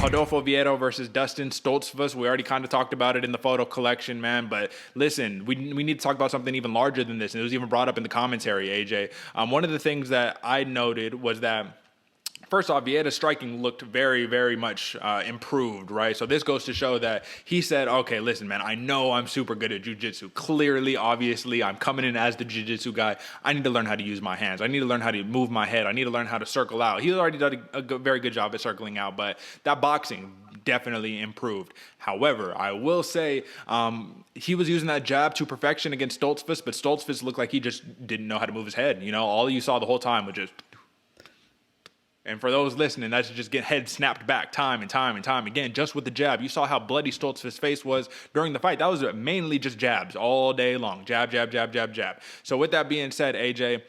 Rodolfo Vieira versus Dustin Stoltzfus. We already kind of talked about it in the photo collection, man. But listen, we need to talk about something even larger than this. And it was even brought up in the commentary, AJ. One of the things that I noted was that, first off, Vieira's striking looked very, very much improved, right? So this goes to show that he said, okay, listen, man, I know I'm super good at jiu-jitsu. Clearly, obviously, I'm coming in as the jiu-jitsu guy. I need to learn how to use my hands. I need to learn how to move my head. I need to learn how to circle out. He's already done a very good job at circling out, but that boxing definitely improved. However, I will say he was using that jab to perfection against Stoltzfus, but Stoltzfus looked like he just didn't know how to move his head. You know, all you saw the whole time was just... And for those listening, that's just get head snapped back time and time and time again, just with the jab. You saw how bloody Stoltzfus' face was during the fight. That was mainly just jabs all day long. Jab, jab, jab, jab, jab. So with that being said, AJ,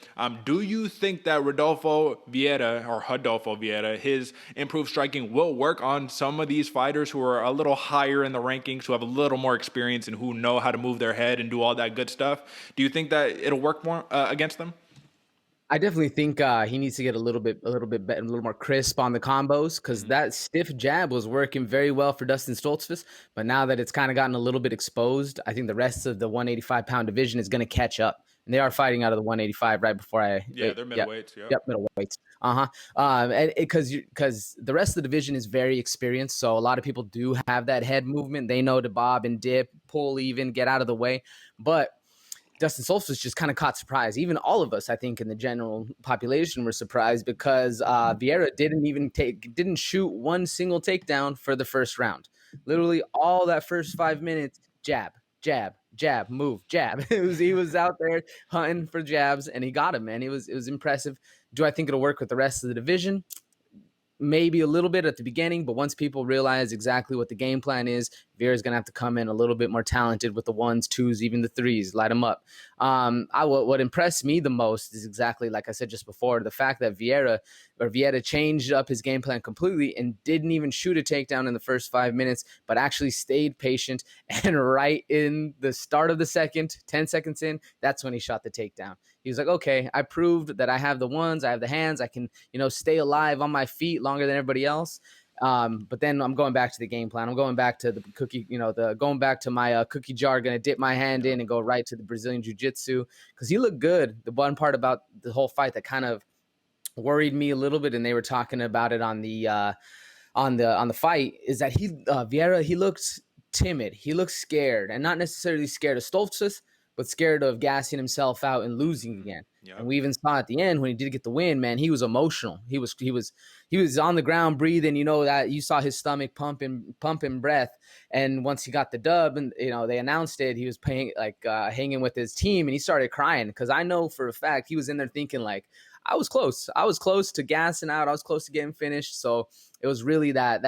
do you think that Rodolfo Vieira, his improved striking will work on some of these fighters who are a little higher in the rankings, who have a little more experience and who know how to move their head and do all that good stuff? Do you think that it'll work more against them? I definitely think he needs to get a little bit better, a little more crisp on the combos, because that stiff jab was working very well for Dustin Stoltzfus. But now that it's kind of gotten a little bit exposed, I think the rest of the 185-pound division is going to catch up. And they are fighting out of the 185 right before I. Yeah, they're middleweights. Yep, middleweights. And because the rest of the division is very experienced, so a lot of people do have that head movement. They know to bob and dip, pull, even get out of the way, but Dustin Stoltzfus just kind of caught surprise. Even all of us, I think, in the general population were surprised because Vieira didn't shoot one single takedown for the first round. Literally all that first 5 minutes, jab, jab, jab, move, jab. He was out there hunting for jabs, and he got him, man. It was impressive. Do I think it'll work with the rest of the division? Maybe a little bit at the beginning, but once people realize exactly what the game plan is, Vieira's going to have to come in a little bit more talented with the ones, twos, even the threes, light them up. What impressed me the most is exactly like I said just before, the fact that Vieira changed up his game plan completely and didn't even shoot a takedown in the first 5 minutes, but actually stayed patient. And right in the start of the second, 10 seconds in, that's when he shot the takedown. He was like, okay, I proved that I have the ones, I have the hands, I can, stay alive on my feet longer than everybody else. But then I'm going back to the game plan. I'm going back to the cookie, going back to my cookie jar, going to dip my hand in and go right to the Brazilian Jiu-Jitsu, because he looked good. The one part about the whole fight that kind of worried me a little bit, and they were talking about it on the fight, is that Vieira, he looked timid. He looked scared, and not necessarily scared of Stoltzfus, but scared of gassing himself out and losing again. Yep. And we even saw at the end when he did get the win, man, he was emotional. He was on the ground breathing, that you saw his stomach pumping breath. And once he got the dub and, they announced it, he was hanging with his team, and he started crying, because I know for a fact he was in there thinking like, I was close. I was close to gassing out. I was close to getting finished. So it was really that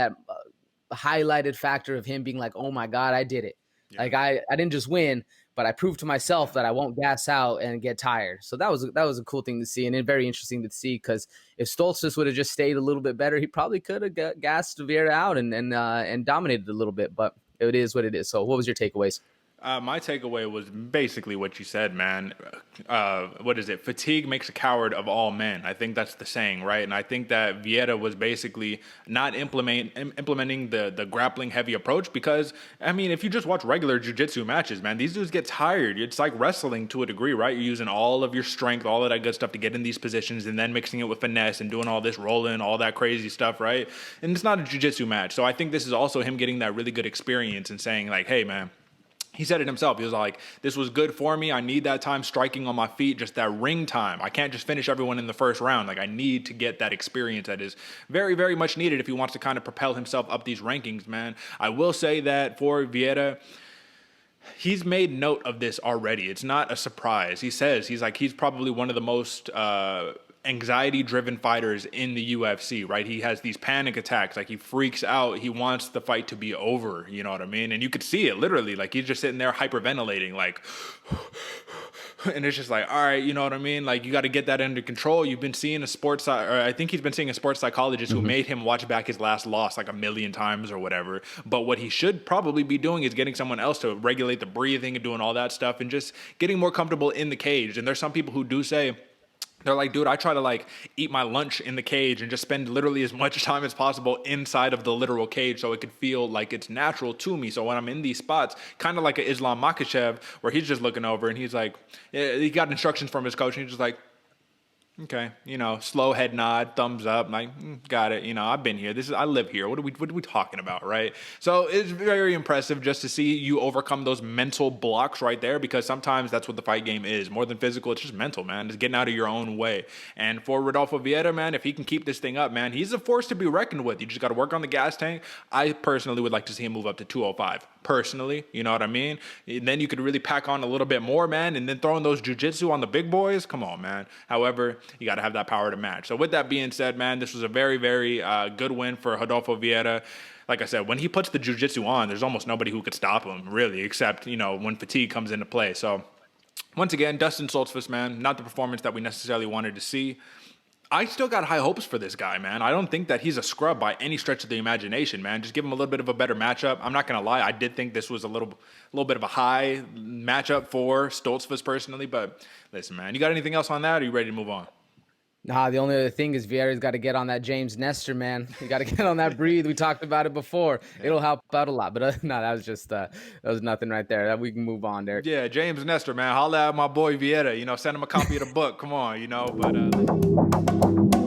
highlighted factor of him being like, oh my God, I did it. Yeah. Like I didn't just win, but I proved to myself that I won't gas out and get tired. So that was a cool thing to see, and very interesting to see, because if Stoltzfus would have just stayed a little bit better, he probably could have gassed Vieira out and dominated a little bit. But it is what it is. So what was your takeaways? My takeaway was basically what you said, man. What is it? Fatigue makes a coward of all men. I think that's the saying, right? And I think that Vieira was basically not implementing the grappling heavy approach, because, I mean, if you just watch regular jiu-jitsu matches, man, these dudes get tired. It's like wrestling to a degree, right? You're using all of your strength, all of that good stuff to get in these positions, and then mixing it with finesse and doing all this rolling, all that crazy stuff, right? And it's not a jiu-jitsu match. So I think this is also him getting that really good experience and saying like, hey, man, he said it himself. He was like, this was good for me. I need that time striking on my feet, just that ring time. I can't just finish everyone in the first round. Like, I need to get that experience that is very, very much needed if he wants to kind of propel himself up these rankings, man. I will say that for Vieira, he's made note of this already. It's not a surprise. He says, he's probably one of the most anxiety-driven fighters in the UFC, right? He has these panic attacks. Like, he freaks out. He wants the fight to be over. You know what I mean? And you could see it literally. Like, he's just sitting there hyperventilating, like, and it's just like, all right, you know what I mean? Like, you got to get that under control. You've been seeing I think he's been seeing a sports psychologist who made him watch back his last loss like 1,000,000 times or whatever. But what he should probably be doing is getting someone else to regulate the breathing and doing all that stuff and just getting more comfortable in the cage. And there's some people who do say They're like, dude, I try to like eat my lunch in the cage and just spend literally as much time as possible inside of the literal cage so it could feel like it's natural to me. So when I'm in these spots, kind of like an Islam Makhachev, where he's just looking over and he's like, he got instructions from his coach and he's just like, okay, slow head nod, thumbs up, like, got it. I've been here. I live here. What are we talking about, right? So it's very impressive just to see you overcome those mental blocks right there, because sometimes that's what the fight game is. More than physical, it's just mental, man. It's getting out of your own way. And for Rodolfo Vieira, man, if he can keep this thing up, man, he's a force to be reckoned with. You just got to work on the gas tank. I personally would like to see him move up to 205. Personally, you know what I mean? And then you could really pack on a little bit more, man, and then throwing those jiu-jitsu on the big boys. Come on, man. However, you got to have that power to match. So with that being said, man, this was a very, very good win for Rodolfo Vieira. Like I said, when he puts the jiu-jitsu on, there's almost nobody who could stop him, really, except, when fatigue comes into play. So once again, Dustin Stoltzfus, man, not the performance that we necessarily wanted to see. I still got high hopes for this guy, man. I don't think that he's a scrub by any stretch of the imagination, man. Just give him a little bit of a better matchup. I'm not going to lie. I did think this was a little bit of a high matchup for Stoltzfus personally. But listen, man, you got anything else on that, or are you ready to move on? Nah, the only other thing is Vieira's got to get on that James Nestor, man. You got to get on that breathe. We talked about it before. It'll help out a lot. But no, that was just that was nothing right there. We can move on, Derek. Yeah, James Nestor, man. Holla at my boy Vieira. Send him a copy of the book. Come on, But